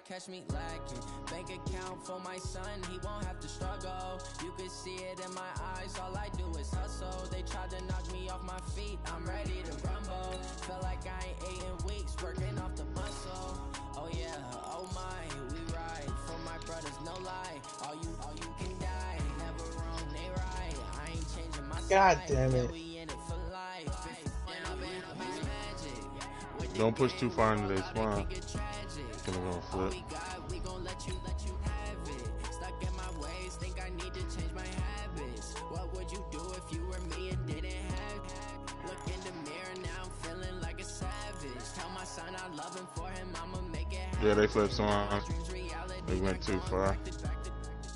might catch me lacking. Bank account for my son, he won't have to struggle. You can see it in my eyes, all I do is hustle. They tried to knock me off my feet, I'm ready to rumble. Feel like I ain't ate in weeks, working off the muscle. Oh yeah, oh my, we ride for my brothers, no lie. All you can die, never wrong, they right. I ain't changing my God damn it. we in it for life. Don't push too far into their spawn. Gonna go flip. We gon' let you have it. Stuck in my ways, think I need to change my habits. What would you do if you were me and didn't have it? Look in the mirror now, I'm feeling like a savage. Tell my son I love him, for him I'ma make it happen. Yeah, they flipped spawn. They went too far.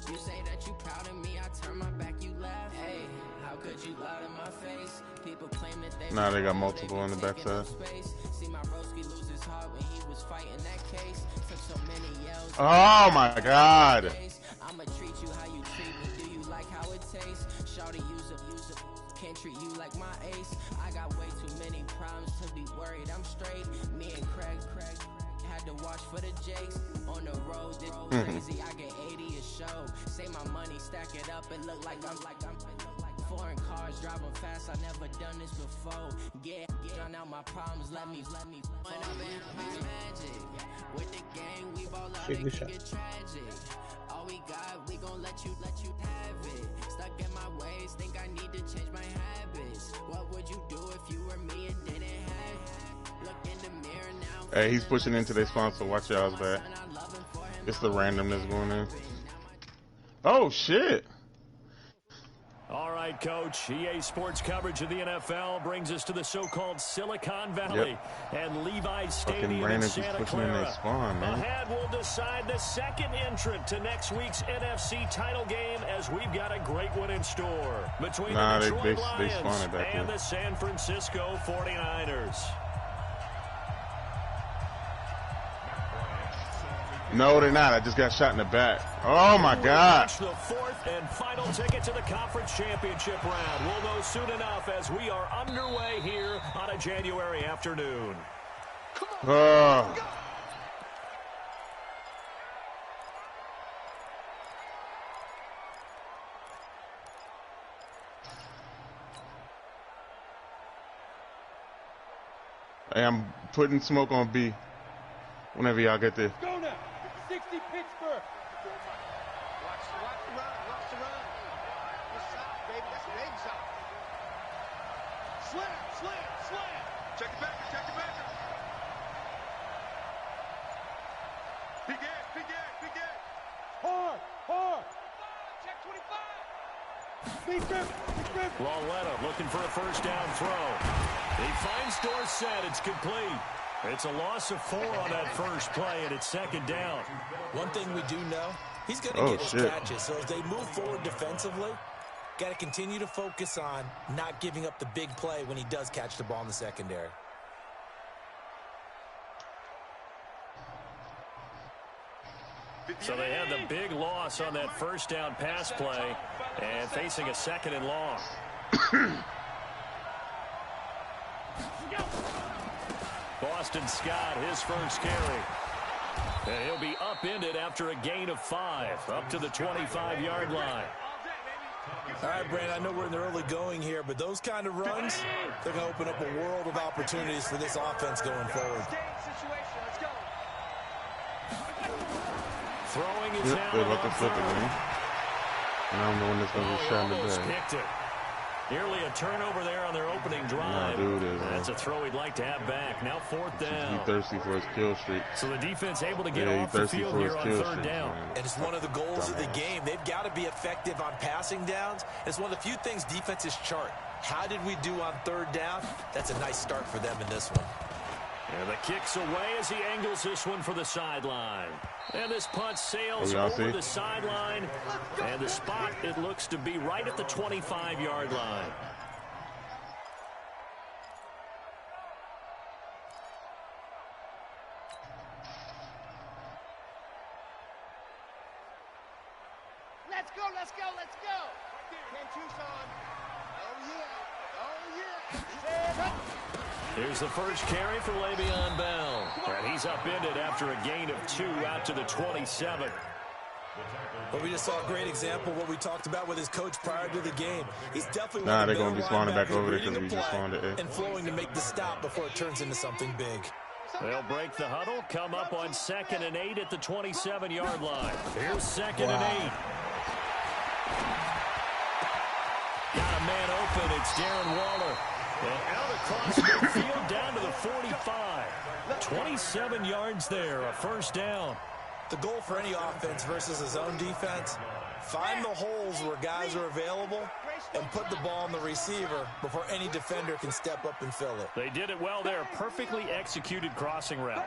You say that you proud of me, I turn my back, you laugh. Hey, how could you lie to my face? People claim that they Nah, they got multiple on the backside. See my broski lose his heart when he was fighting that case. Took so many yells. Oh my god. I'ma treat you how you treat me. Do you like how it tastes? Shawty use up. Can't treat you like my ace. I got way too many problems to be worried. I'm straight. Me and Craig had to watch for the Jakes. On the road, this crazy. I get 80 a show. Say my money, stack it up and look like I'm foreign cars, driving fast, I never done this before. Get drown out my problems, let me when I'm in magic. With the gang, we ball out, it can get tragic. All we got, we gon' let you have it. Stuck in my ways, think I need to change my habits. What would you do if you were me and didn't have it? Look in the mirror now. Hey, he's pushing into their spawn, so watch y'all's back. It's the randomness going in. Oh shit. All right, Coach. EA Sports coverage of the NFL brings us to the so-called Silicon Valley and Levi Stadium in Santa Clara. Spawn, man. Ahead, we'll decide the second entrant to next week's NFC title game, as we've got a great one in store between the Detroit Lions and the San Francisco 49ers. No, they're not. I just got shot in the back. Oh my God! The fourth and final ticket to the conference championship round. We'll know soon enough as we are underway here on a January afternoon. Hey, I'm putting smoke on B. Whenever y'all get there. Go now. 60 Pittsburgh. Watch the run. Watch the run. Good shot, baby. That's a baby shot. Slam. Check it back. Big game. Hard. Check 25. Big grip. Lauletta looking for a first down throw. He finds Dorsett. It's complete. It's a loss of 4 on that first play, and it's second down. One thing we do know, he's going to get his catches. So as they move forward defensively, got to continue to focus on not giving up the big play when he does catch the ball in the secondary. So they had the big loss on that first down pass play and facing a second and long. Boston Scott, his first carry. And he'll be upended after a gain of 5, up to the 25-yard line. All right, Brandon, I know we're in the early going here, but those kind of runs, they're going to open up a world of opportunities for this offense going forward. Throwing it down. They're about to flip it, man. And I'm the one that's going to be shot in the back. Nearly a turnover there on their opening drive. That's a throw he'd like to have back. Now 4th down. He's thirsty for his kill streak. So the defense able to get off the field here on 3rd down. And it's one of the goals of the game. They've got to be effective on passing downs. It's one of the few things defenses chart. How did we do on 3rd down? That's a nice start for them in this one. And the kick's away as he angles this one for the sideline. And this punt sails over the sideline. And the spot, it looks to be right at the 25-yard line. Let's go. 10-2, son. Oh, yeah. Here's the first carry for Le'Veon Bell. And he's upended after a gain of 2 out to the 27. Well, we just saw a great example of what we talked about with his coach prior to the game. He's definitely they're going to be spawning back over there because we just spawned it. And flowing to make the stop before it turns into something big. They'll break the huddle, come up on 2nd and 8 at the 27-yard line. Here's 2nd and 8. Got a man open. It's Darren Waller. And out across midfield down to the 45. 27 yards there, a first down. The goal for any offense versus a zone defense, find the holes where guys are available and put the ball on the receiver before any defender can step up and fill it. They did it well there. Perfectly executed crossing route.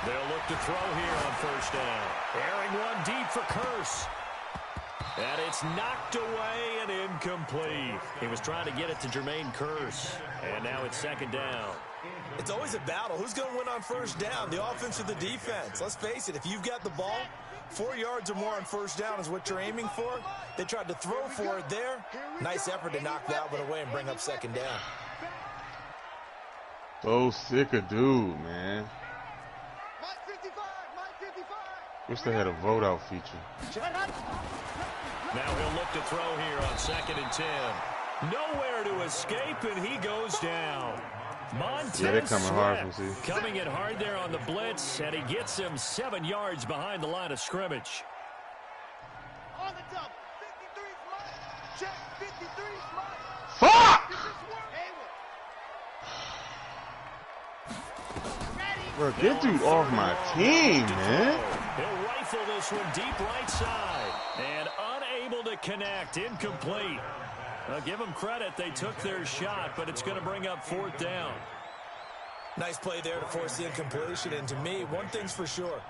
They'll look to throw here on first down. Airing one deep for Curse. And it's knocked away and incomplete. He was trying to get it to Jermaine Curse. And now it's 2nd down. It's always a battle. Who's going to win on first down, the offense or the defense? Let's face it, if you've got the ball, 4 yards or more on first down is what you're aiming for. They tried to throw for it there. Nice effort to knock that one away and bring up 2nd down. So sick of dude, man. Wish they had a vote out feature. Now he'll look to throw here on 2nd and 10. Nowhere to escape, and he goes down. Montez they're coming hard from C. Coming in hard there on the blitz, and he gets him 7 yards behind the line of scrimmage. On the dump, 53 smart. Check, 53 smart. Fuck! Bro, get dude off my team, man. He'll rifle this one deep right side, and unable to connect, incomplete. Give them credit. They took their shot, but it's going to bring up 4th down. Nice play there to force the incompletion. And to me, one thing's for sure.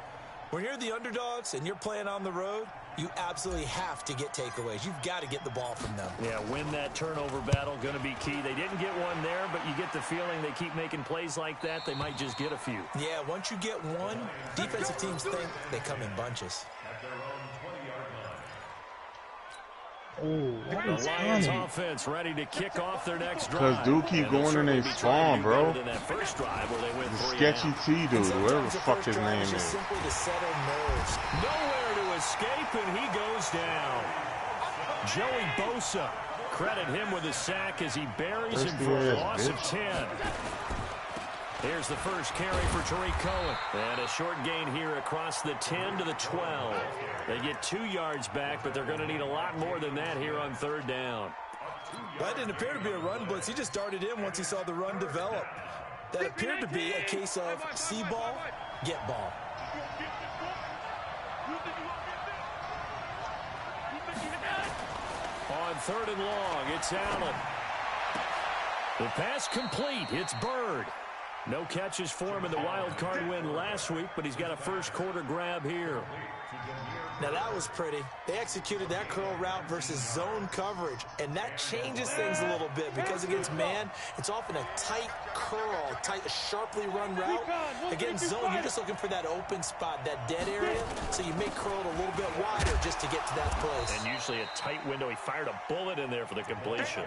When you're the underdogs and you're playing on the road, you absolutely have to get takeaways. You've got to get the ball from them. Yeah, win that turnover battle, going to be key. They didn't get one there, but you get the feeling they keep making plays like that, they might just get a few. Yeah, once you get one, defensive teams think they come in bunches. The Lions offense ready to kick off their next drive. Because dude keep going in their spawn, bro. That first drive where they went the sketchy T dude, whatever the fuck his name is. Simply to settle nerves. Nowhere to escape, and he goes down. Joey Bosa, credit him with a sack as he buries him for a loss of 10. Here's the first carry for Tariq Cohen. And a short gain here across the 10 to the 12. They get 2 yards back, but they're going to need a lot more than that here on 3rd down. That didn't appear to be a run blitz. He just darted in once he saw the run develop. That appeared to be a case of see ball, get ball. On 3rd and long, it's Allen. The pass complete. It's Bird. No catches for him in the wild card win last week, but he's got a first quarter grab here. Now that was pretty. They executed that curl route versus zone coverage, and that changes things a little bit because against man, it's often a tight curl, tight, sharply run route. Against zone, you're just looking for that open spot, that dead area, so you may curl it a little bit wider just to get to that place. And usually a tight window. He fired a bullet in there for the completion.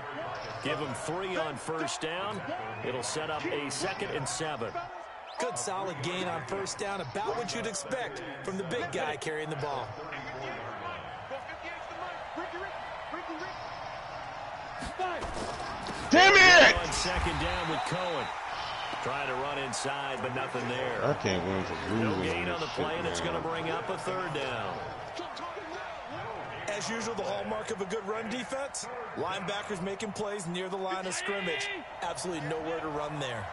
Give him 3 on first down. It'll set up a 2nd and 7. Good solid gain on first down, about what you'd expect from the big guy carrying the ball. Damn it! On 2nd down with Cohen. Trying to run inside, but nothing there. I can't win for losing. No gain on the play, and it's going to bring up a 3rd down. As usual, the hallmark of a good run defense, linebackers making plays near the line of scrimmage. Absolutely nowhere to run there.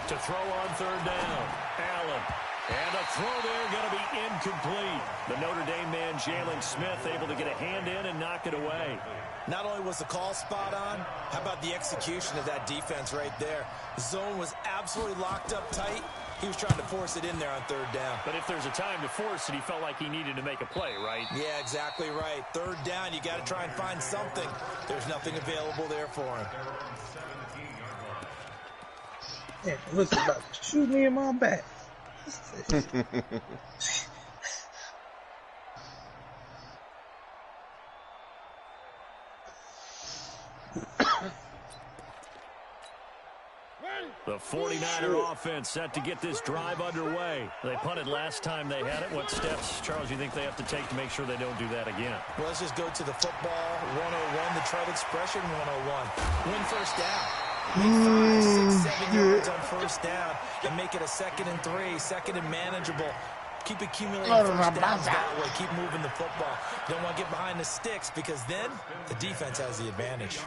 To throw on 3rd down, Allen. And a throw there going to be incomplete. The Notre Dame man, Jalen Smith, able to get a hand in and knock it away. Not only was the call spot on, how about the execution of that defense right there? The zone was absolutely locked up tight. He was trying to force it in there on 3rd down. But if there's a time to force it, he felt like he needed to make a play, right? Yeah, exactly right. 3rd down, you got to try and find something. There's nothing available there for him. Yeah, listen, about to shoot me in my back. The 49er offense set to get this drive underway. They punted last time they had it. What steps, Charles, you think they have to take to make sure they don't do that again? Well, let's just go to the football 101, the Trite Expression 101. Win first down. Make 5, 6, 7 yards on first down and make it a 2nd and 3, 2nd and manageable. Keep accumulating first downs that way. Keep moving the football. You don't want to get behind the sticks because then the defense has the advantage.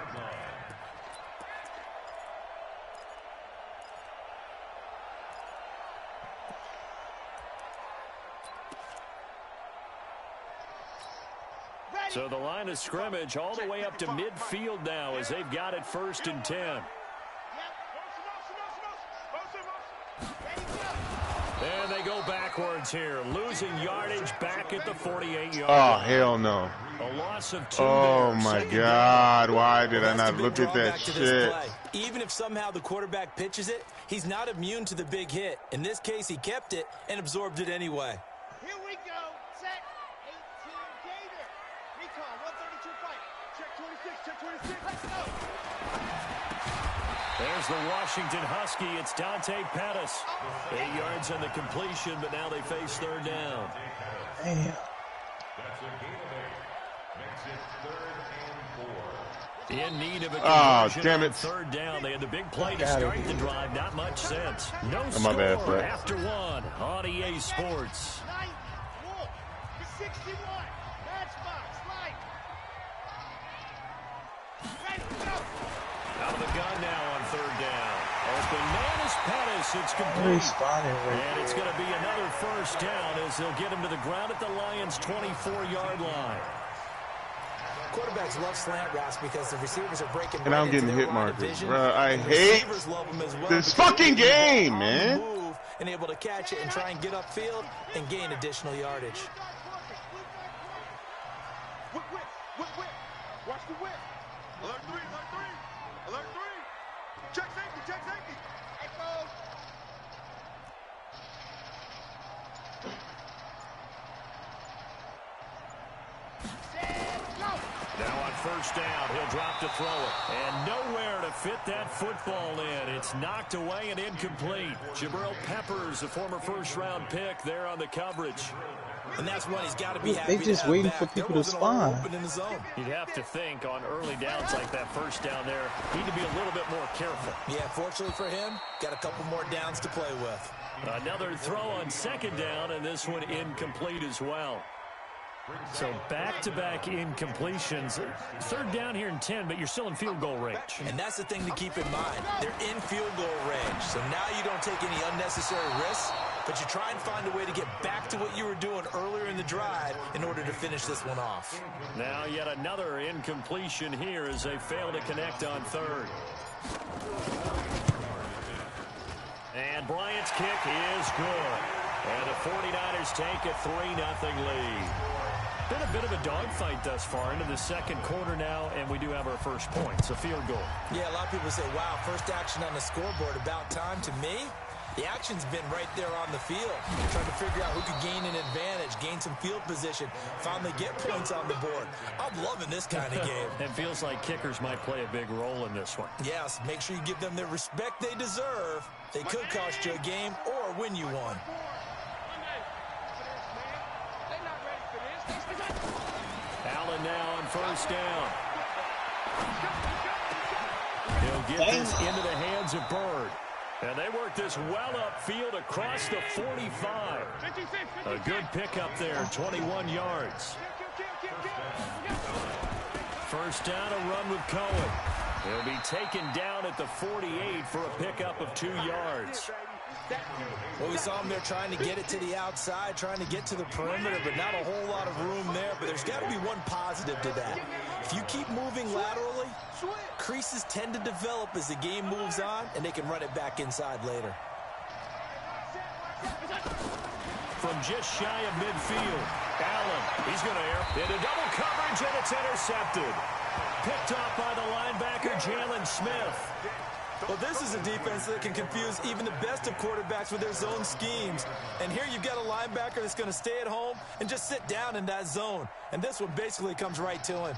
So the line of scrimmage all the way up to midfield now as they've got it 1st and 10. And they go backwards here, losing yardage back at the 48-yard line. Oh, hell no. A loss of 2 Oh, there. my God. Why did I not look at that shit? Even if somehow the quarterback pitches it, he's not immune to the big hit. In this case, he kept it and absorbed it anyway. Here we go. Set. 18 Gator. Recon 132 fight. Check 26. Check 26. Let's go. There's the Washington Husky. It's Dante Pettis. 8 yards on the completion, but now they face 3rd down. Damn. In need of a conversion damn on it. 3rd down. They had the big play to start the drive. Not much sense. No My bad, score Fred. after 1 on EA Sports. Light. Wolf. The 61. Matchbox. Light. Ready. Go. Out of the gun now on 3rd down. Open man is Pettis. It's Very complete. spotted right And it's going to be another 1st down as they'll get him to the ground at the Lions' 24-yard line. Quarterbacks love slant routes because the receivers are breaking And I'm right into getting their hit line of markers, vision. bro. I And hate receivers love them as well this because fucking they're game, on the man. move and able to catch it and try and get upfield and gain additional yardage. Whip, whip, whip, whip. Watch the whip. Alert 3, alert 3. Alert 3. Check safety, check safety. Echo. Set. Go. Now on 1st down, he'll drop to throw it. And nowhere to fit that football in. It's knocked away and incomplete. Jabril Peppers, a former 1st-round pick, there on the coverage. And that's when he's got to be happy They just to have waiting back. for people There to wasn't a lot spawn. open in the zone. You'd have to think on early downs like that 1st down there, need to be a little bit more careful. Yeah, fortunately for him, got a couple more downs to play with. Another throw on 2nd down, and this one incomplete as well. So back-to-back incompletions. 3rd down here in 10, but you're still in field goal range. And that's the thing to keep in mind. They're in field goal range. So now you don't take any unnecessary risks, but you try and find a way to get back to what you were doing earlier in the drive in order to finish this one off. Now yet another incompletion here as they fail to connect on 3rd. And Bryant's kick is good. And the 49ers take a 3-0 lead. Been a bit of a dogfight thus far into the 2nd quarter now, and we do have our first point. It's a field goal. Yeah, a lot of people say, wow, first action on the scoreboard, about time. To me, the action's been right there on the field. Trying to figure out who could gain an advantage, gain some field position, finally get points on the board. I'm loving this kind of game. It feels like kickers might play a big role in this one. Yes, make sure you give them the respect they deserve. They could cost you a game or win you one. Allen now on 1st down. He'll get this into the hands of Bird. And they work this well upfield across the 45. A good pickup there, 21 yards. 1st down, a run with Cohen. He'll be taken down at the 48 for a pickup of 2 yards. Well, we saw him there trying to get it to the outside, trying to get to the perimeter, but not a whole lot of room there. But there's got to be one positive to that. If you keep moving laterally, creases tend to develop as the game moves on, and they can run it back inside later. From just shy of midfield, Allen, he's going to air into double coverage, and it's intercepted. Picked off by the linebacker, Jalen Smith. Well, this is a defense that can confuse even the best of quarterbacks with their zone schemes. And here you've got a linebacker that's going to stay at home and just sit down in that zone. And this one basically comes right to him.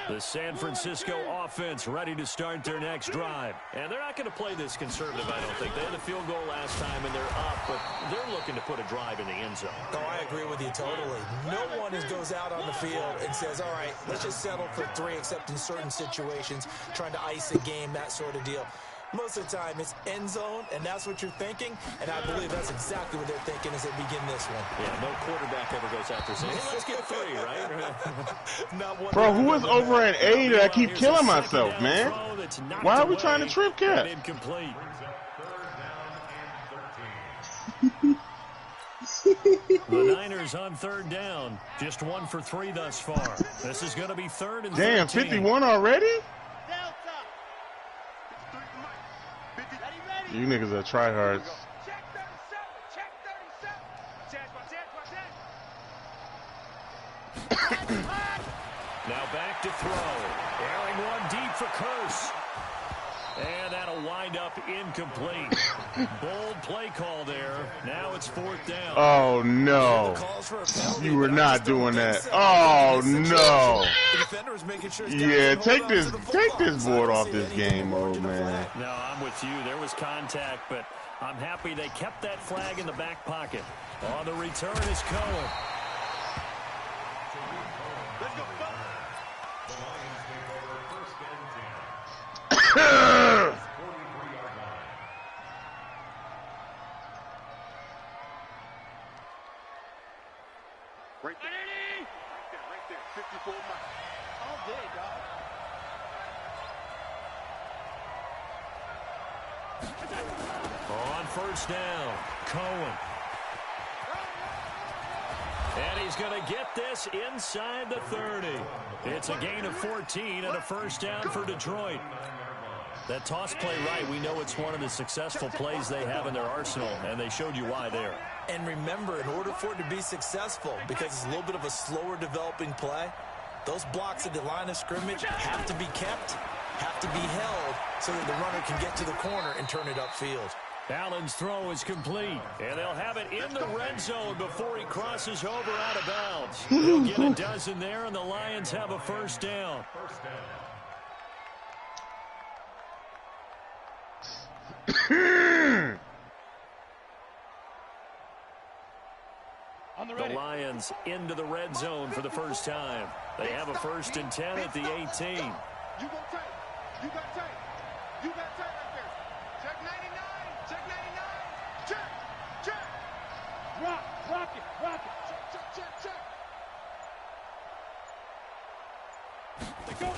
The San Francisco offense ready to start their next drive. And they're not going to play this conservative, I don't think. They had the field goal last time, and they're up, but they're looking to put a drive in the end zone. Oh, I agree with you totally. No one goes out on the field and says, all right, let's just settle for 3, except in certain situations, trying to ice a game, that sort of deal. Most of the time, it's end zone, and that's what you're thinking, and I believe that's exactly what they're thinking as they begin this one. Yeah, no quarterback ever goes out there saying, hey, let's get 3, right? Not one. Bro, who is over at A that I keep killing myself, man? Why are we trying to trip cat? Incomplete. The Niners on 3rd down. Just 1 for 3 thus far. This is going to be 3rd and 13. Damn, 51 already? You niggas are tryhards. Check 37. Check 37. Now back to throw. Airing one deep for Curse. And that'll wind up incomplete. Bold play call there. Now it's 4th down. Oh, no. You were not doing that. Oh, no. Yeah, take this board off this game mode, man. No, I'm with you. There was contact, but I'm happy they kept that flag in the back pocket. On the return is Cohen. Right there. 54 miles. All day, dog. On 1st down, Cohen. And he's going to get this inside the 30. It's a gain of 14 and a 1st down for Detroit. That toss play right, we know it's one of the successful plays they have in their arsenal, and they showed you why there. And remember, in order for it to be successful, because it's a little bit of a slower developing play, those blocks at the line of scrimmage have to be kept, have to be held, so that the runner can get to the corner and turn it upfield. Allen's throw is complete, and they'll have it in the red zone before he crosses over out of bounds. They'll get a dozen there, and the Lions have a 1st down. The Lions into the red zone for the first time. They have a 1st and 10 at the 18. You go tight. You got tight. You got tight right there. Check 99. Check 99. Check. Check. Rock it. Check. They go.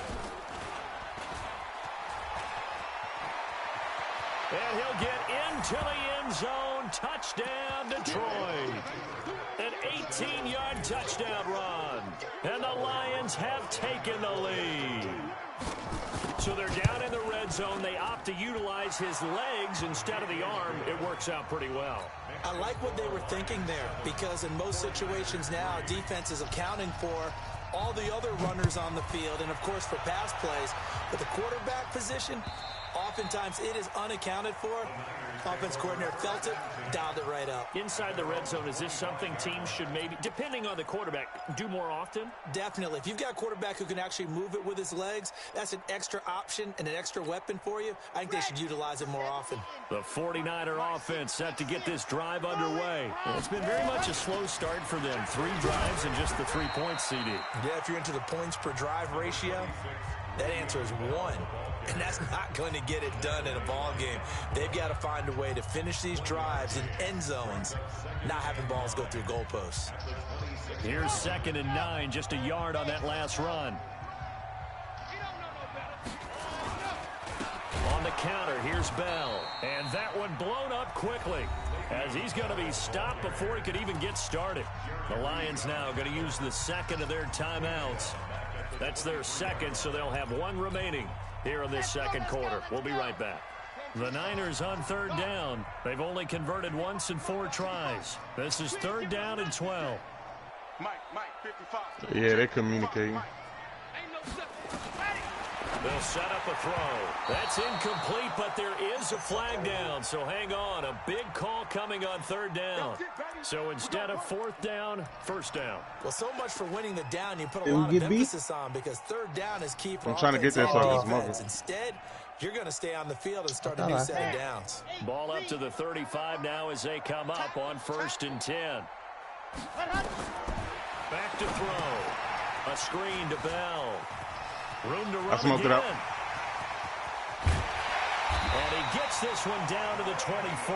And he'll get into the end zone. Touchdown, Detroit. An 18-yard touchdown run. And the Lions have taken the lead. So they're down in the red zone. They opt to utilize his legs instead of the arm. It works out pretty well. I like what they were thinking there, because in most situations now, defense is accounting for all the other runners on the field and, of course, for pass plays. But the quarterback position, oftentimes it is unaccounted for. Offense coordinator felt it, dialed it right up. Inside the red zone, is this something teams should maybe, depending on the quarterback, do more often? Definitely. If you've got a quarterback who can actually move it with his legs, that's an extra option and an extra weapon for you. I think they should utilize it more often. The 49er offense set to get this drive underway. Well, it's been very much a slow start for them. 3 drives and just the 3 points, CD. Yeah, if you're into the points per drive ratio, that answer is 1. And that's not going to get it done in a ball game. They've got to find a way to finish these drives in end zones, not having balls go through goalposts. Here's 2nd and 9, just a yard on that last run. On the counter, here's Bell. And that one blown up quickly, as he's going to be stopped before he could even get started. The Lions now going to use the 2nd of their timeouts. That's their 2nd, so they'll have 1 remaining here in this 2nd quarter. We'll be right back. The Niners on 3rd down. They've only converted once in 4 tries. This is 3rd down and 12. Mike, 55. Yeah, they're communicating. Ain't no They'll set up a throw. That's incomplete, but there is a flag down, so hang on. A big call coming on third down. So instead of fourth down, first down. Well, so much for winning the down you put a lot of emphasis on, because third down is key for I'm trying to get this off his mother. Instead, you're going to stay on the field and start a new set of downs. Ball up to the 35 now as they come up on 1st and 10. Back to throw. A screen to Bell. Room to run smoked it again. out. And he gets this one down to the 24.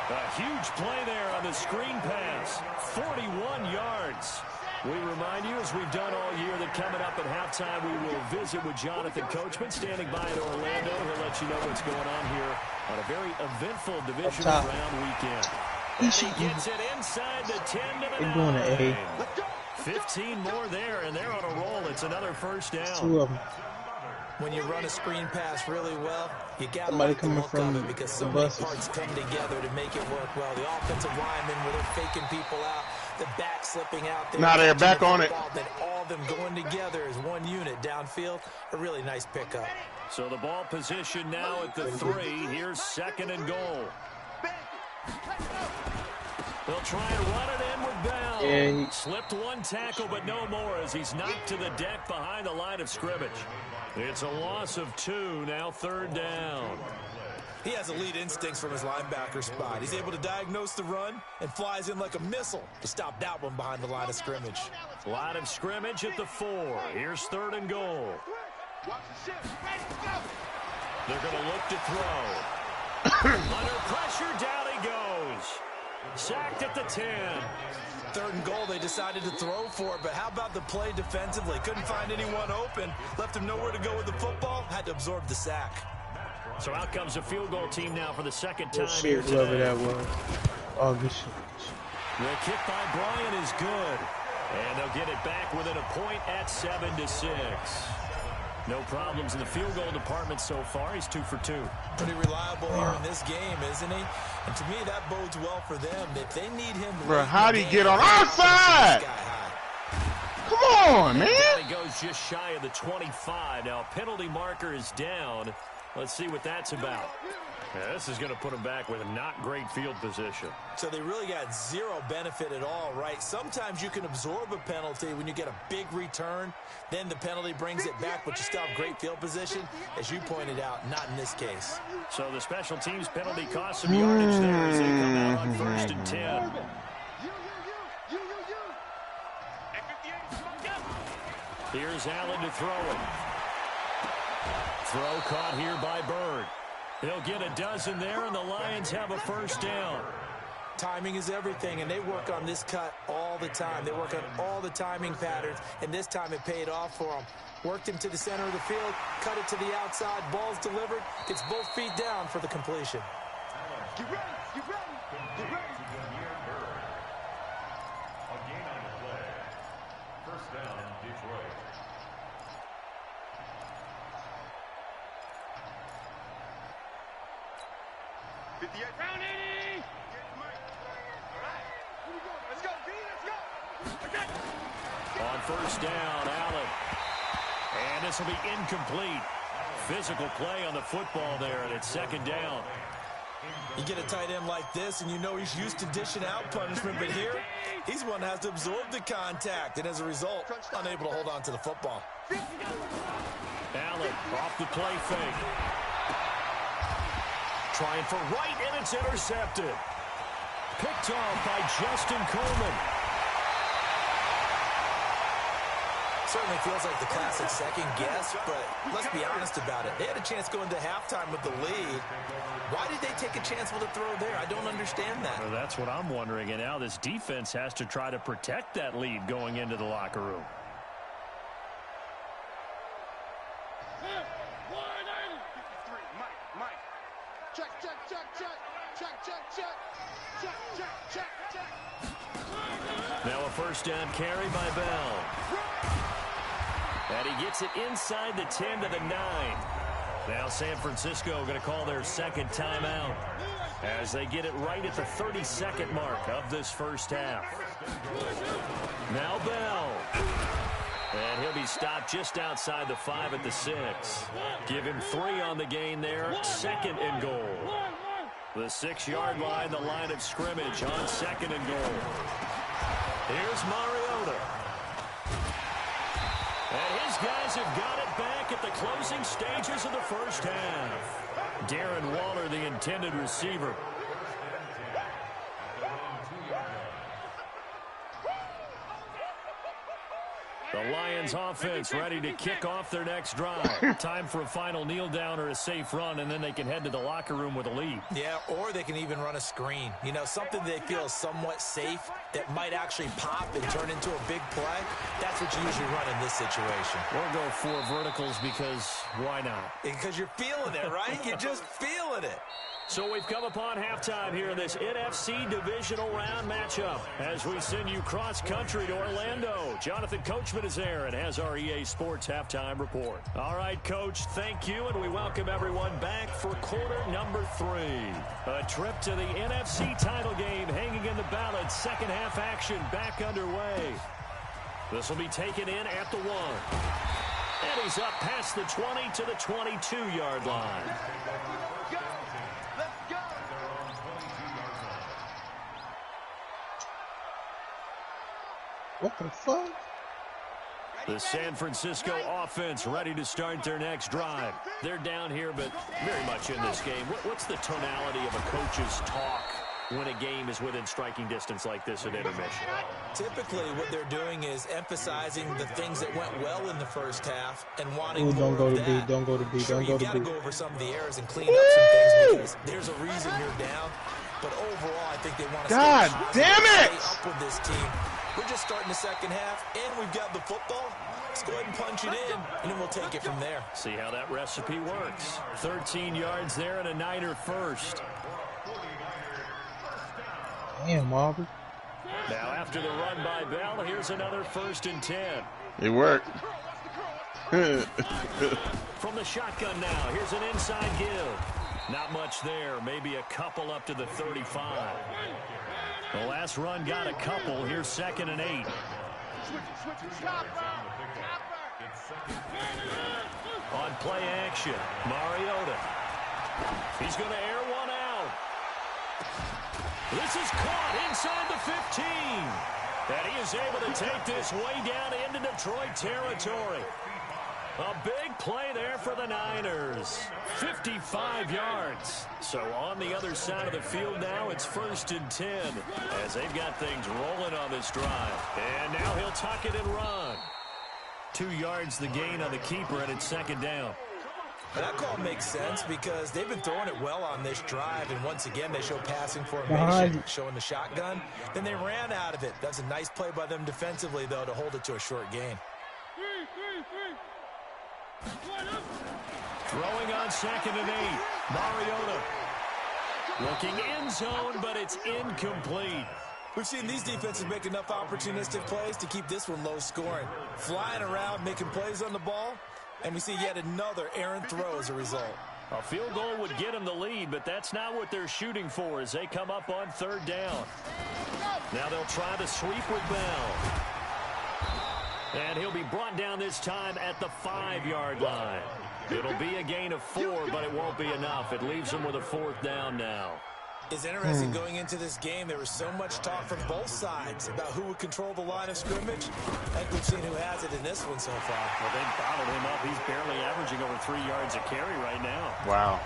A huge play there on the screen pass. 41 yards. We remind you, as we've done all year, that coming up at halftime, we will visit with Jonathan Coachman standing by in Orlando. He'll let you know what's going on here on a very eventful divisional round weekend. And he gets it inside the 10 to the 9. 15 more there, and they're on a roll. It's another first down. 2 of them. When you run a screen pass really well, you got to like the look of it, because so many parts come together to make it work well. The offensive linemen, where they're faking people out, the back slipping out there. Now they're back on it. Then all of them going together as one unit downfield. A really nice pickup. So the ball position now at the 3. Here's 2nd and goal. They'll try and run it in with Bell. Yeah, Slipped one tackle, but no more, as he's knocked to the deck behind the line of scrimmage. It's a loss of 2, now 3rd down. He has elite instincts from his linebacker spot. He's able to diagnose the run and flies in like a missile to stop that one behind the line of scrimmage. Line of scrimmage at the 4. Here's 3rd and goal. They're going to look to throw. Under pressure, down he goes. Sacked at the 10. 3rd and goal, they decided to throw for it, but how about the play defensively? Couldn't find anyone open, left him nowhere to go with the football, had to absorb the sack. So out comes the field goal team now for the 2nd time shit, here whoever today. that was. Oh, good shit. The kick by Bryant is good. And they'll get it back within a point at 7-6. No problems in the field goal department so far. He's 2 for 2. Pretty reliable here in this game, isn't he? And to me, that bodes well for them. If they need him, Bro, how'd he get on our side? Come on, man. Down he goes just shy of the 25. Now, penalty marker is down. Let's see what that's about. Yeah, this is going to put him back with a not great field position. So they really got zero benefit at all, right? Sometimes you can absorb a penalty when you get a big return. Then the penalty brings it back, but you still have great field position. As you pointed out, not in this case. So the special teams penalty costs some yardage there as they come out on 1st and 10. Here's Allen to throw it. Throw caught here by Bird. He'll get a dozen there, and the Lions have a first down. Timing is everything, and they work on this cut all the time. They work on all the timing patterns, and this time it paid off for them. Worked him to the center of the field, cut it to the outside, ball's delivered, gets both feet down for the completion. Get ready, get ready, get ready. A gain on the play. First down, Detroit. Round 80! All right, here we go. Let's go, B, let's go. Okay. On first down, Allen. And this will be incomplete. Physical play on the football there, and it's 2nd down. You get a tight end like this, and you know he's used to dishing out punishment, but here, he's one that has to absorb the contact, and as a result, unable to hold on to the football. Allen off the play fake. Trying for right, and it's intercepted. Picked off by Justin Coleman. Certainly feels like the classic second guess, but let's be honest about it. They had a chance going to halftime with the lead. Why did they take a chance with a throw there? I don't understand that. Well, that's what I'm wondering, and now this defense has to try to protect that lead going into the locker room. Now a first down carry by Bell. And he gets it inside the 10 to the 9. Now San Francisco going to call their 2nd timeout as they get it right at the 32nd mark of this first half. Now Bell. And he'll be stopped just outside the 5 at the 6. Give him 3 on the gain there. 2nd and goal. The 6-yard line, the line of scrimmage on 2nd and goal. Here's Mariota. And his guys have got it back at the closing stages of the first half. Darren Waller, the intended receiver. The Lions offense ready to kick off their next drive. Time for a final kneel down or a safe run, and then they can head to the locker room with a lead. Yeah, or they can even run a screen. You know, something they feel is somewhat safe that might actually pop and turn into a big play. That's what you usually run in this situation. Or go 4 verticals because why not? Because you're feeling it, right? You're just feeling it. So we've come upon halftime here in this NFC divisional round matchup as we send you cross-country to Orlando. Jonathan Coachman is there and has our EA Sports halftime report. All right, Coach, thank you, and we welcome everyone back for quarter number 3. A trip to the NFC title game hanging in the balance. Second half action back underway. This will be taken in at the 1. And he's up past the 20 to the 22-yard line. What the fuck? The San Francisco offense ready to start their next drive. They're down here, but very much in this game. What's the tonality of a coach's talk when a game is within striking distance like this at intermission? Typically, what they're doing is emphasizing the things that went well in the first half and wanting more don't go of to that. B. Don't go to B. Sure, Don't go you to got to B. go over some of the errors and clean up some things because there's a reason you're down. But overall, I think they want to God stay damn it! Stay up with this team. We're just starting the second half, and we've got the football. Let's go ahead and punch it in, and then we'll take it from there. See how that recipe works. 13 yards there and a Niner first. Damn, Aubrey. Now, after the run by Bell, here's another 1st and 10. It worked. From the shotgun now, here's an inside give. Not much there, maybe a couple up to the 35. The last run got a couple. Here's 2nd and 8. On play action, Mariota. He's going to air one out. This is caught inside the 15. And he is able to take this way down into Detroit territory. A big play there for the Niners. 55 yards. So on the other side of the field now, it's 1st and 10 as they've got things rolling on this drive. And now he'll tuck it and run. 2 yards the gain on the keeper, and it's 2nd down. That call makes sense because they've been throwing it well on this drive, and once again they show passing formation, showing the shotgun. Then they ran out of it. That's a nice play by them defensively, though, to hold it to a short gain. Throwing on 2nd and 8. Mariota. Looking end zone, but it's incomplete. We've seen these defenses make enough opportunistic plays to keep this one low scoring. Flying around, making plays on the ball, and we see yet another errant throw as a result. A field goal would get them the lead, but that's not what they're shooting for as they come up on 3rd down. Now they'll try the sweep with Bell. And he'll be brought down this time at the 5-yard line. It'll be a gain of 4, but it won't be enough. It leaves them with a 4th down now. It's interesting going into this game. There was so much talk from both sides about who would control the line of scrimmage. I think we've seen who has it in this one so far. Well, they bottled him up. He's barely averaging over 3 yards a carry right now. Wow.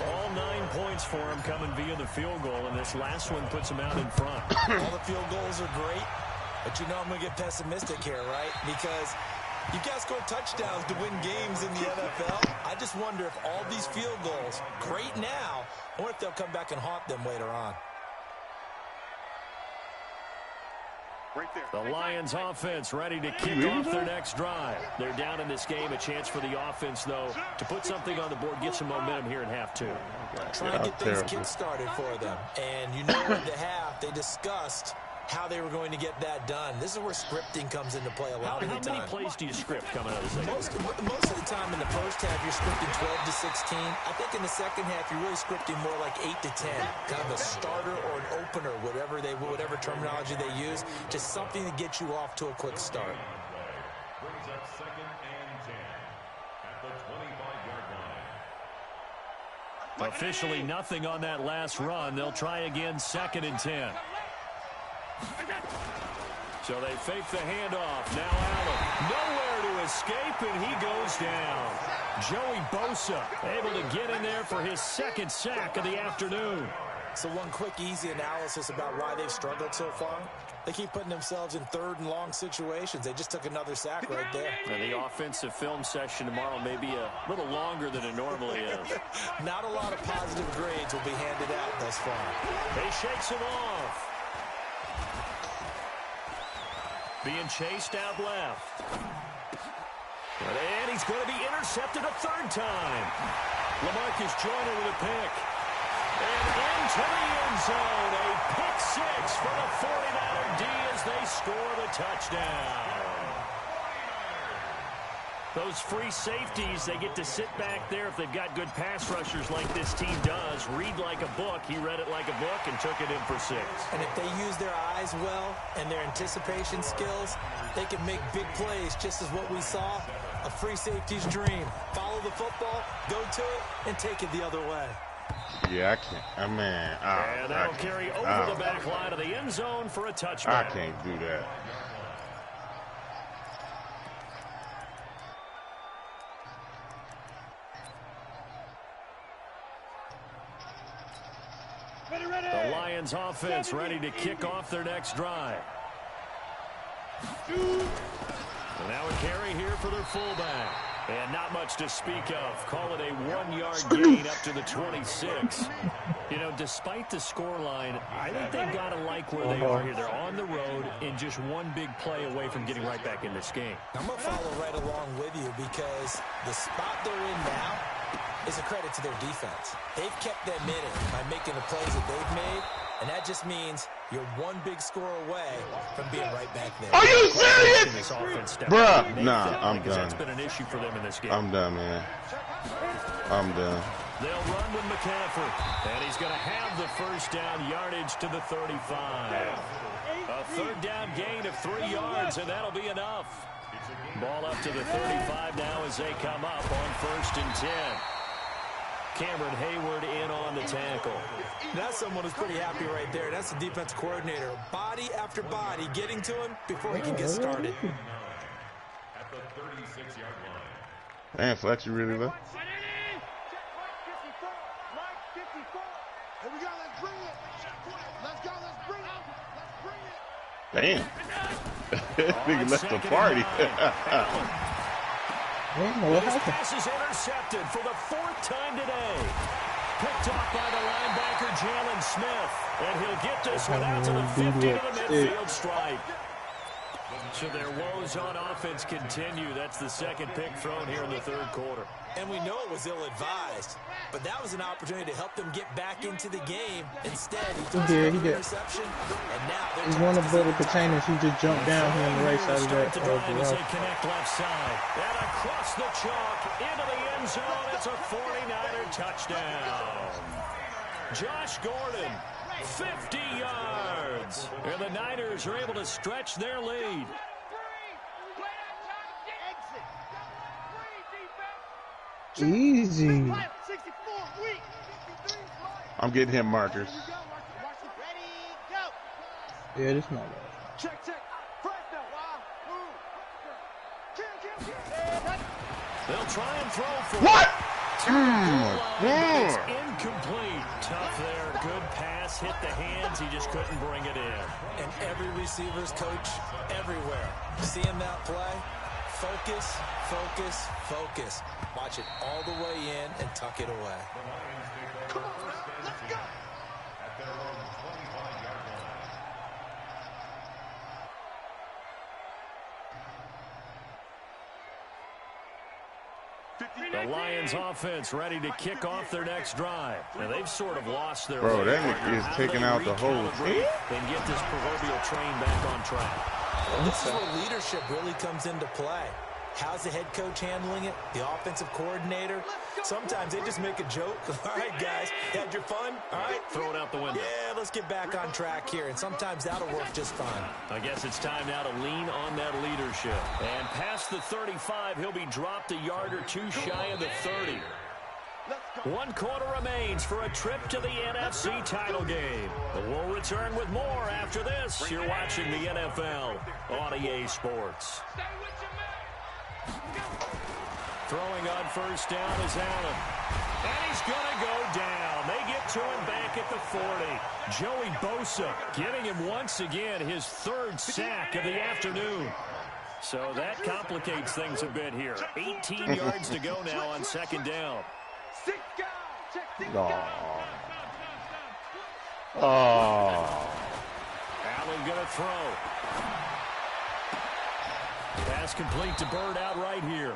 All 9 points for him coming via the field goal, and this last one puts him out in front. All the field goals are great, but you know I'm going to get pessimistic here, right? Because you guys score touchdowns to win games in the NFL. I just wonder if all these field goals, great now, I wonder if they'll come back and haunt them later on. The Lions offense ready to kick off their next drive. They're down in this game. A chance for the offense, though, to put something on the board, get some momentum here in half 2. Try to get things kick-started for them. And you know in the half, they discussed how they were going to get that done. This is where scripting comes into play a lot of the time. How many plays do you script coming out of the second? Most of the time in the first half, you're scripting 12 to 16. I think in the second half, you're really scripting more like 8 to 10. Kind of a starter or an opener, whatever terminology they use. Just something to get you off to a quick start. Brings up 2nd and 10 at the 25-yard line. Officially nothing on that last run. They'll try again 2nd and 10. So they fake the handoff. Now Allen. Nowhere to escape, and he goes down. Joey Bosa able to get in there for his 2nd sack of the afternoon. So one quick, easy analysis about why they've struggled so far. They keep putting themselves in 3rd and long situations. They just took another sack right there. And the offensive film session tomorrow may be a little longer than it normally is. Not a lot of positive grades will be handed out thus far. He shakes him off. Being chased out left. And he's going to be intercepted a 3rd time. LaMarcus Joyner with a pick. And into the end zone. A pick 6 for the 49er D as they score the touchdown. Those free safeties, they get to sit back there if they've got good pass rushers like this team does. Read like a book. He read it like a book and took it in for 6. And if they use their eyes well and their anticipation skills, they can make big plays, just as what we saw. A free safety's dream. Follow the football, go to it, and take it the other way. Yeah, I can't. And that'll carry over the back line of the end zone for a touchback. I can't do that. The Lions offense ready to kick off their next drive. And now a carry here for their fullback. And not much to speak of. Call it a 1-yard gain up to the 26. You know, despite the scoreline, I think they've got to like where they are here. They're on the road and just one big play away from getting right back in this game. I'm going to follow right along with you because the spot they're in now is a credit to their defense. They've kept them in it by making the plays that they've made, and that just means you're one big score away from being right back there. Are you serious? Bruh, nah, I'm done. That's been an issue for them in this game. I'm done, man. I'm done. They'll run with McCaffrey, and he's going to have the 1st down yardage to the 35. A 3rd down gain of 3 yards, and that'll be enough. Ball up to the 35 now as they come up on 1st and 10. Cameron Hayward in on the tackle. That's someone who's pretty happy right there. That's the defense coordinator. Body after body getting to him before he can get started. At the 36-yard line. Man, Fletch, you really low? Here we go, let's bring it. Let's go, let's bring it. Damn. Nigga left the party. This pass is intercepted for the 4th time today. Picked off by the linebacker, Jalen Smith. And he'll get this one out to the 50 to the midfield stripe. So their woes on offense continue. That's the 2nd pick thrown here in the 3rd quarter. And we know it was ill-advised, but that was an opportunity to help them get back into the game. Instead, he took an interception, and now he's one of the containers. He just jumped down here on the right side of that. As they connect left side. And across the chalk, into the end zone. It's a 49er touchdown. Josh Gordon, 50 yards. And the Niners are able to stretch their lead. Easy. I'm getting him markers. Yeah, this not bad. Check. They'll try and throw for What? It's incomplete. Tough there. Good pass. Hit the hands. He just couldn't bring it in. And every receiver's coach everywhere. Seeing that play, focus, focus, focus. Watch it all the way in and tuck it away. Come on, let's go. At their own 25-yard line. The Lions offense ready to kick off their next drive. Now they've sort of lost their Bro, way. that nigga is taking out the whole team. And get this proverbial train back on track. Well, this is where leadership really comes into play. How's the head coach handling it? The offensive coordinator? Sometimes they just make a joke. All right, guys, had your fun? All right, throw it out the window. Yeah, let's get back on track here, and sometimes that'll work just fine. I guess it's time now to lean on that leadership. And past the 35, he'll be dropped a yard or two shy of the 30. 1 quarter remains for a trip to the NFC title game. But we'll return with more after this. You're watching the NFL on EA Sports. Throwing on first down is Allen. And he's going to go down. They get to him back at the 40. Joey Bosa giving him once again his 3rd sack of the afternoon. So that complicates things a bit here. 18 yards to go now on 2nd down. Oh. Allen going to throw. Pass complete to Bird out right here.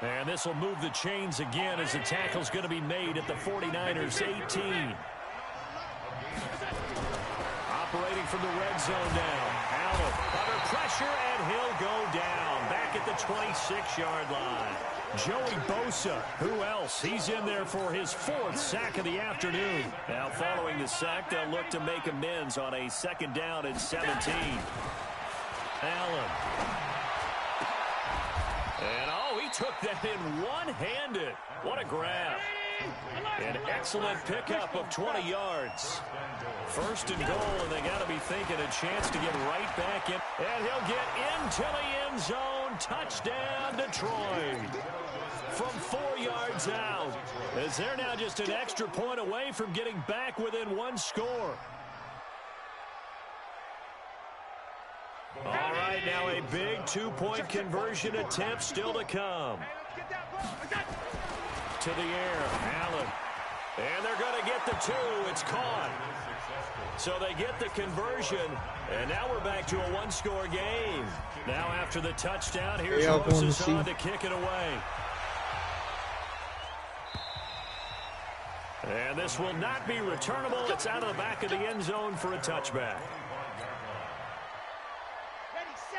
And this will move the chains again as the tackle's going to be made at the 49ers 18. Operating from the red zone now. Allen under pressure, and he'll go down back at the 26-yard line. Joey Bosa, who else? He's in there for his 4th sack of the afternoon. Now following the sack, they'll look to make amends on a 2nd down and 17. Allen. And he took that in one-handed. What a grab. An excellent pickup of 20 yards. 1st and goal, and they got to be thinking a chance to get right back in. And he'll get into the end zone. Touchdown, Detroit. From 4 yards out. As they're now just an extra point away from getting back within 1 score. All right, now a big 2-point conversion attempt still to come. To the air, Allen. And they're going to get the 2. It's caught. So they get the conversion, and now we're back to a 1-score game. Now after the touchdown, here's Moses on to kick it away. And this will not be returnable. It's out of the back of the end zone for a touchback.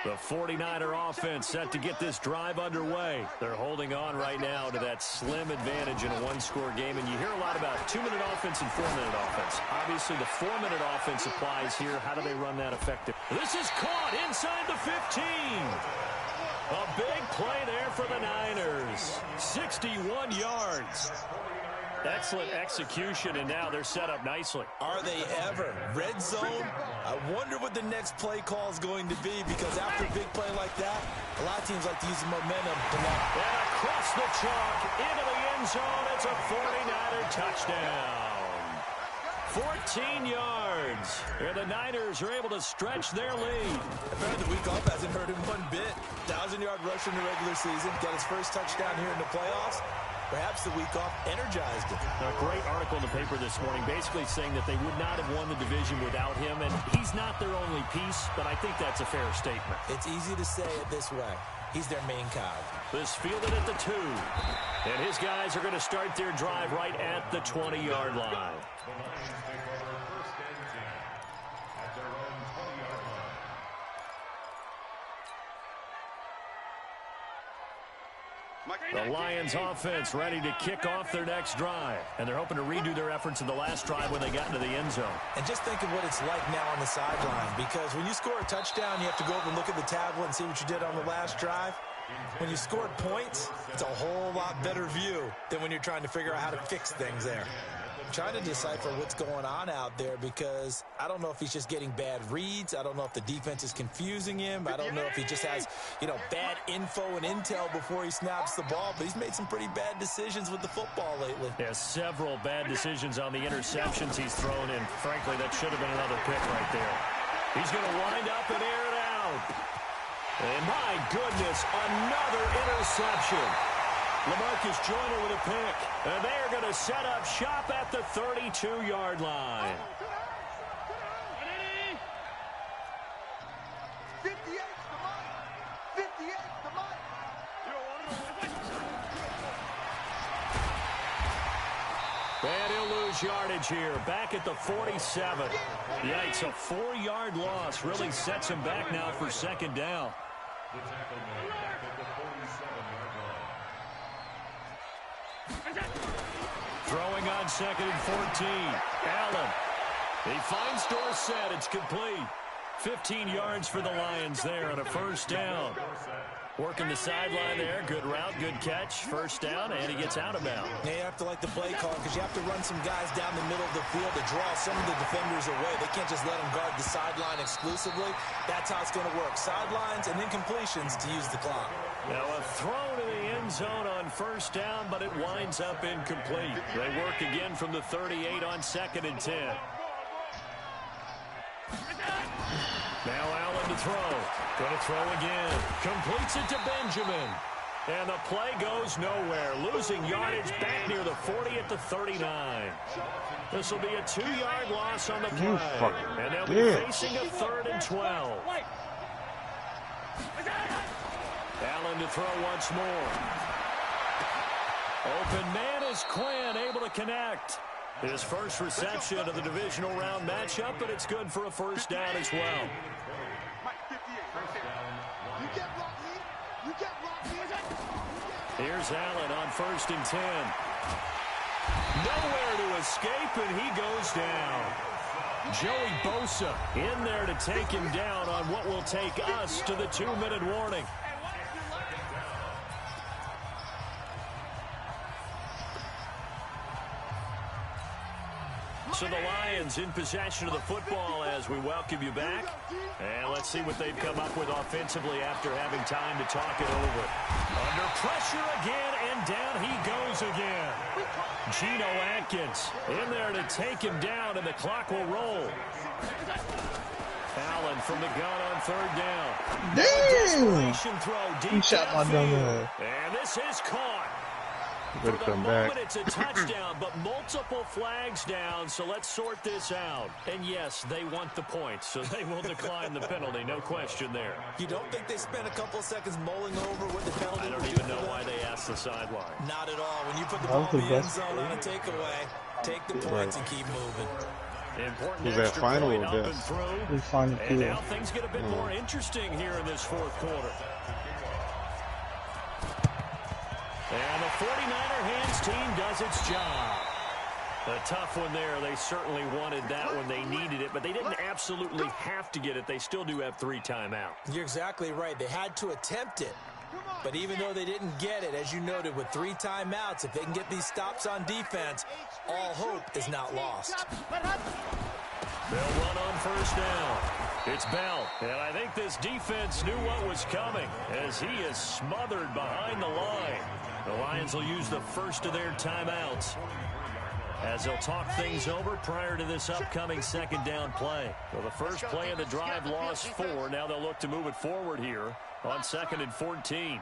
The 49er offense set to get this drive underway. They're holding on right now to that slim advantage in a 1-score game. And you hear a lot about 2-minute offense and 4-minute offense. Obviously, the 4-minute offense applies here. How do they run that effective? This is caught inside the 15. A big play there for the Niners. 61 yards. Excellent execution, and now they're set up nicely. Are they ever? Red zone? I wonder what the next play call is going to be, because after a big play like that, a lot of teams like to use the momentum to lock. And across the chalk, into the end zone, it's a 49er touchdown. 14 yards. And the Niners are able to stretch their lead. Apparently the week off hasn't hurt him one bit. 1,000-yard rush in the regular season. Got his first touchdown here in the playoffs. Perhaps the week off energized him. A great article in the paper this morning basically saying that they would not have won the division without him, and he's not their only piece, but I think that's a fair statement. It's easy to say it this way. He's their main cog. This fielded at the 2. And his guys are going to start their drive right at the 20-yard line. The Lions offense ready to kick off their next drive. And they're hoping to redo their efforts in the last drive when they got into the end zone. And just think of what it's like now on the sideline. Because when you score a touchdown, you have to go over and look at the tablet and see what you did on the last drive. When you scored points, it's a whole lot better view than when you're trying to figure out how to fix things there. I'm trying to decipher what's going on out there, because I don't know if he's just getting bad reads. I don't know if the defense is confusing him. I don't know if he just has, bad info and intel before he snaps the ball. But he's made some pretty bad decisions with the football lately. Yeah, several bad decisions on the interceptions he's thrown in. Frankly, that should have been another pick right there. He's going to wind up and air it out. And my goodness, another interception. LaMarcus Joyner with a pick. And they are going to set up shop at the 32-yard line. 58 to Mike. 58 to Mike. And he'll lose yardage here. Back at the 47. Yikes, a 4-yard loss really sets him back now for second down. The tackle made back at the 47-yard line. Throwing on 2nd and 14. Allen. He finds Dorsett. It's complete. 15 yards for the Lions there on a first down. Working the sideline there. Good route, good catch. First down, and he gets out of bounds. Yeah, you have to like the play call because you have to run some guys down the middle of the field to draw some of the defenders away. They can't just let them guard the sideline exclusively. That's how it's going to work. Sidelines and then completions to use the clock. Now a throw to the end zone on first down, but it winds up incomplete. They work again from the 38 on 2nd and 10. Now Allen to throw. Going to throw again. Completes it to Benjamin. And the play goes nowhere. Losing yardage back near the 40 at the 39. This will be a 2-yard loss on the play. And they'll be facing a 3rd and 12. Allen to throw once more. Open man is Quinn, able to connect. His first reception of the divisional round matchup, but it's good for a first down as well. Here's Allen on 1st and 10. Nowhere to escape, and he goes down. Joey Bosa in there to take him down on what will take us to the 2-minute warning. So the Lions in possession of the football as we welcome you back. And let's see what they've come up with offensively after having time to talk it over. Under pressure again, and down he goes again. Geno Atkins in there to take him down, and the clock will roll. Allen from the gun on 3rd down. Damn! Throw deep He shot my dumb ass. and this is caught. For the moment, it's a touchdown, but multiple flags down, so let's sort this out. And yes, they want the points, so they will decline the penalty, no question there. You don't think they spent a couple of seconds mulling over what the penalty I don't would even do know for why them? they asked the sideline. Not at all. When you put the ball in the end zone on a takeaway, take the points and keep moving. Important Was that extra final point or up this? and through. It's final And field. now things get a bit more interesting here in this 4th quarter. And the 49er hands team does its job. A tough one there. They certainly wanted that when they needed it, but they didn't absolutely have to get it. They still do have 3 timeouts. You're exactly right. They had to attempt it. But even though they didn't get it, as you noted, with 3 timeouts, if they can get these stops on defense, all hope is not lost. They'll run on first down. It's Bell, and I think this defense knew what was coming as he is smothered behind the line. The Lions will use the first of their timeouts as they'll talk things over prior to this upcoming 2nd down play. Well, the first play of the drive lost 4. Now they'll look to move it forward here on 2nd and 14.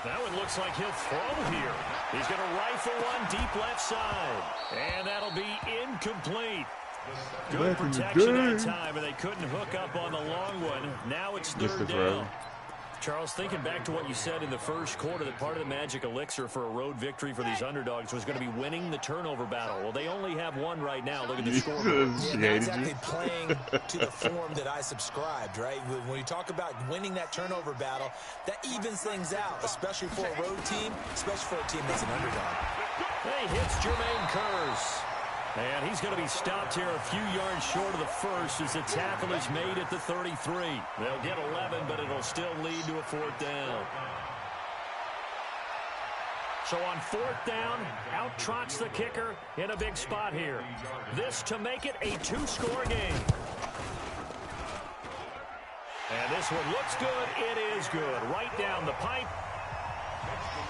That one looks like he'll throw here. He's going to rifle one deep left side. And that'll be incomplete. Good protection that time, and they couldn't hook up on the long one. Now it's 3rd down. Charles, thinking back to what you said in the first quarter, that part of the magic elixir for a road victory for these underdogs was going to be winning the turnover battle. Well, they only have one right now. Look at the scoreboard. Yeah, not exactly playing to the form that I subscribed, right? When you talk about winning that turnover battle, that evens things out, especially for a road team, especially for a team that's an underdog. He hits Jermaine Kearse. And he's going to be stopped here a few yards short of the first as the tackle is made at the 33. They'll get 11, but it'll still lead to a 4th down. So on 4th down, out trots the kicker in a big spot here. This to make it a 2-score game. And this one looks good. It is good. Right down the pipe.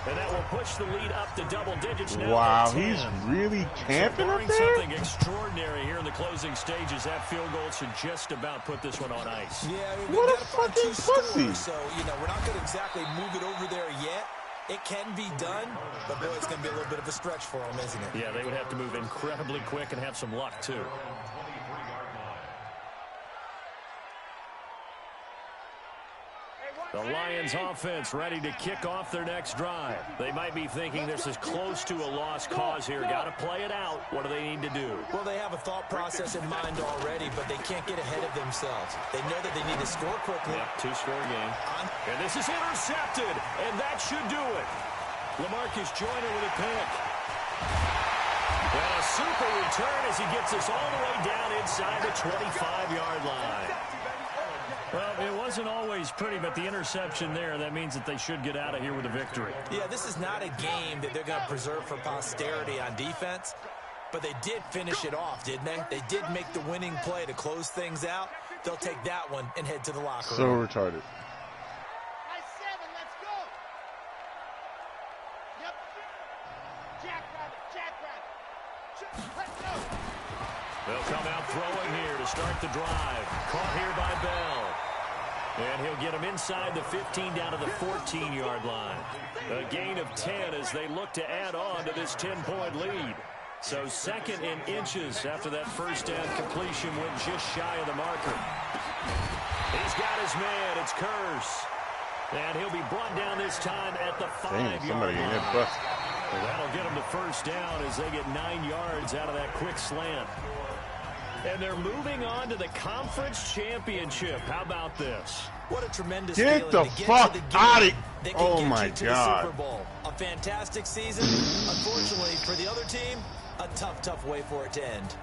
And that will push the lead up to double digits now. Wow, he's really camping up there? Something extraordinary here in the closing stages. That field goal should just about put this one on ice. Yeah, I mean, What we a got up on fucking 2 pussy. scores, so, we're not going to exactly move it over there yet. It can be done, but, boy, it's going to be a little bit of a stretch for them, isn't it? Yeah, they would have to move incredibly quick and have some luck, too. The Lions offense ready to kick off their next drive. They might be thinking this is close to a lost cause here. Got to play it out. What do they need to do? Well, they have a thought process in mind already, but they can't get ahead of themselves. They know that they need to score quickly. Yep, two-score game. And this is intercepted, and that should do it. LaMarcus Joyner with a pick. And a super return as he gets us all the way down inside the 25-yard line. Well, it wasn't always pretty, but the interception there, that means that they should get out of here with a victory. Yeah, this is not a game that they're going to preserve for posterity on defense, but they did finish it off, didn't they? They did make the winning play to close things out. They'll take that one and head to the locker room. So retarded. Nice 7, let's go. Yep. Jackrabbit. Let's go. They'll come out throwing here to start the drive. Caught here by Bell. And he'll get him inside the 15 down to the 14-yard line. A gain of 10 as they look to add on to this 10-point lead. So 2nd in inches after that first down completion went just shy of the marker. He's got his man. It's Curse. And he'll be brought down this time at the 5-yard line. Well, that'll get him the first down as they get 9 yards out of that quick slant. And they're moving on to the conference championship. How about this? What a tremendous Get feeling the to get fuck to the game out of that can Oh get my you to God. the Super Bowl. A fantastic season. Unfortunately for the other team, a tough way for it to end.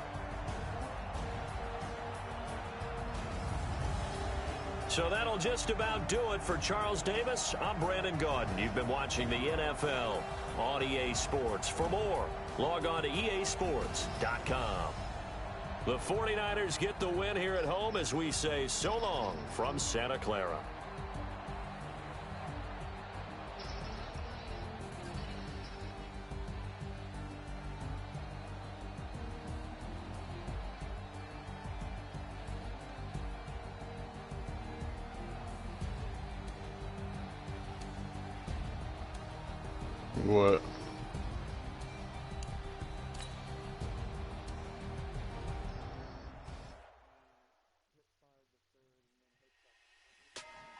So that'll just about do it for Charles Davis. I'm Brandon Gaudin. You've been watching the NFL on EA Sports. For more, log on to easports.com. The 49ers get the win here at home as we say so long from Santa Clara. What?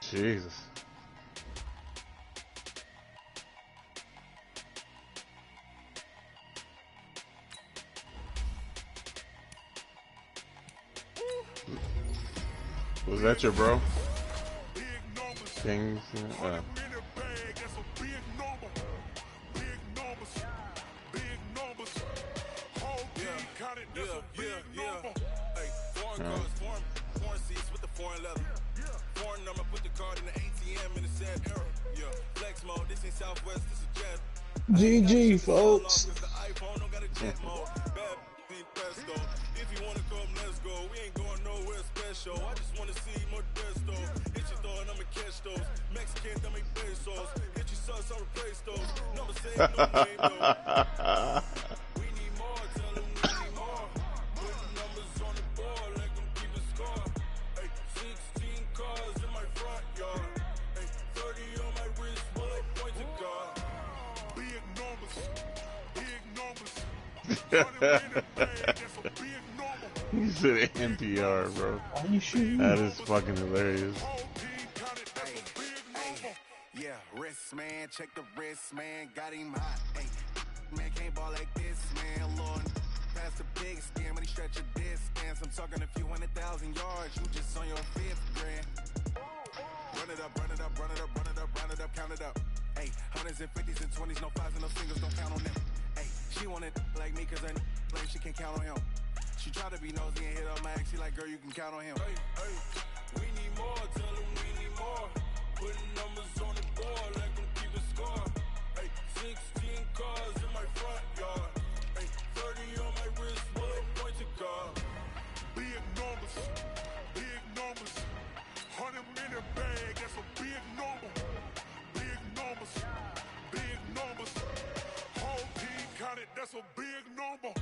Jesus. Was that your bro? Kings? GG, folks. You said NPR, bro. Are you shooting? That is fucking hilarious. Yeah, wrist man, check the wrist man, got him hot. Hey, man can't ball like this, man. Lord, past the big scam, and he stretch a distance. I'm talking a few 100,000 yards, you just on your 5th grand. Run it up, run it up, run it up, run it up, run it up, count it up. Hey, 100s and 50s and 20s, no 5s and no singles, don't count on them. Hey, she want it like me, cause I blame she can't count on him. She try to be nosy and hit up my ex, she like, girl, you can count on him. Hey, hey, we need more, tell him we need more. Putting numbers on the board, like them keep a score. Hey, 16 cars in my front yard. Hey, 30 on my wrist, bullet point to God. Big numbers, 100 minute bag, that's a big number. Big numbers, whole team counted, that's a big number.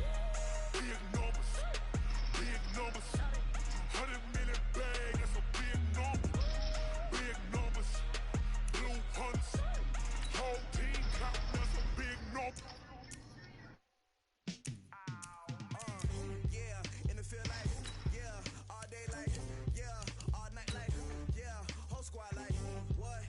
Big numbers, 100 minute bag, that's a big number. Big numbers, blue hunts, whole team count, that's a big number. Yeah, in the field like, yeah, all day like, yeah, all night like, yeah, whole squad like, what?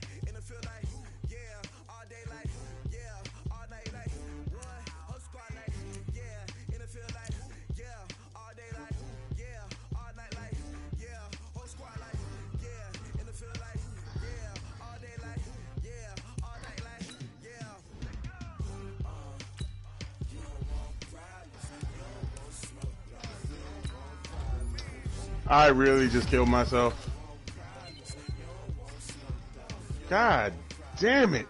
I really just killed myself. God damn it.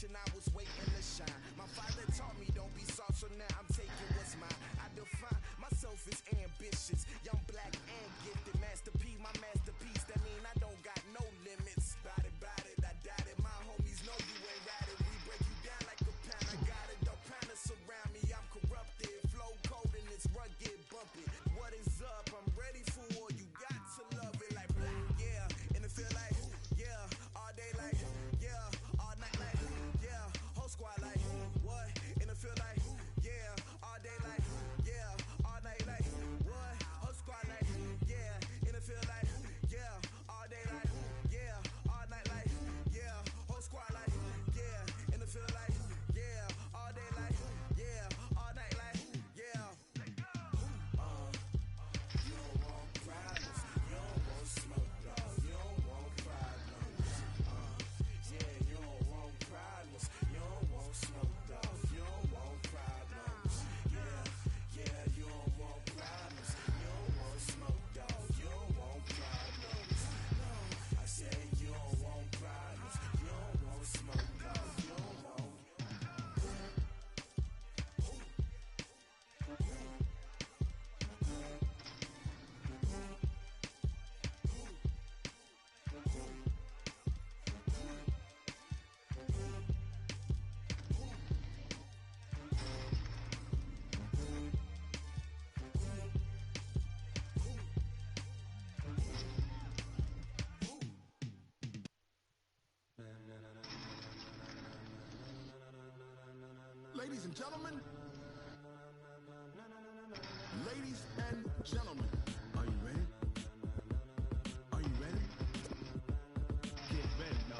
I was waiting to shine. My father taught me don't be soft, so now I'm taking what's mine. I define myself as ambitious, young, black, and gifted. Master P, my masterpiece. That mean I don't got no limits. Bout it, I doubt it. My homies know you ain't ride it. We break you down like a pound. I got it, don't pound to surround me. I'm corrupted, flow cold and it's rugged, bumpy. What is up? I'm ready for war. You got to love it like yeah, and it feel like yeah, all day like yeah, all night like yeah, whole squad like what? And it feel like yeah, all day like yeah, all night like what? Whole squad like yeah, and it feel like yeah, all day like yeah, all night like yeah, whole squad like yeah, and it feel like yeah, all day like yeah, all night like yeah. You don't want problems, you don't want smoke, dog. You don't want problems. Yeah, you don't want problems, you don't want smoke, dog. You don't want problems. Yeah, you don't want problems, you don't want smoke, dog. You don't want problems. No, I said you don't want problems, you don't want smoke, dog. You don't want. Ladies and gentlemen, ladies and gentlemen, are you ready? Are you ready? Get ready, no.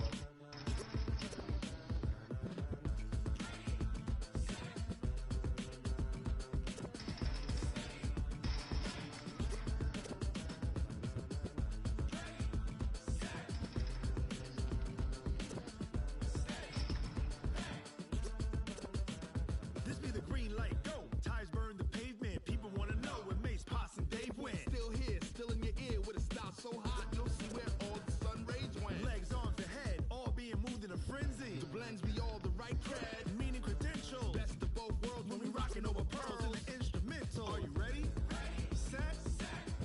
This be the green light, go. Tires burn the pavement. People want to know where Mace, Poss, and Dave went. Still here, still in your ear with a style so hot, you'll see where all the sun rays went. Legs, arms, and head, all being moved in a frenzy. The blends be all the right cred, meaning credentials. Best of both worlds when we rocking over pearls in the instrumental. Are you ready? Set,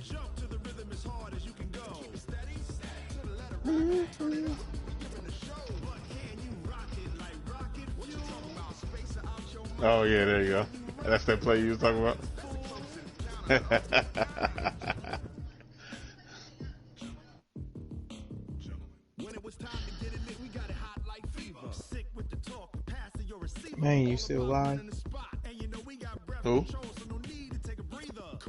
jump to the rhythm as hard as you can go. Keep it steady, to the letter rock. Turn it up, we giving the show. But can you rock it like rocket? What you talking about? Space out your mind. Oh yeah, there you go. That's that play you was talking about. When it was time to get it lit, we got it hot like fever. Sick with the talk, passing your receiver. Man, you still live? Who?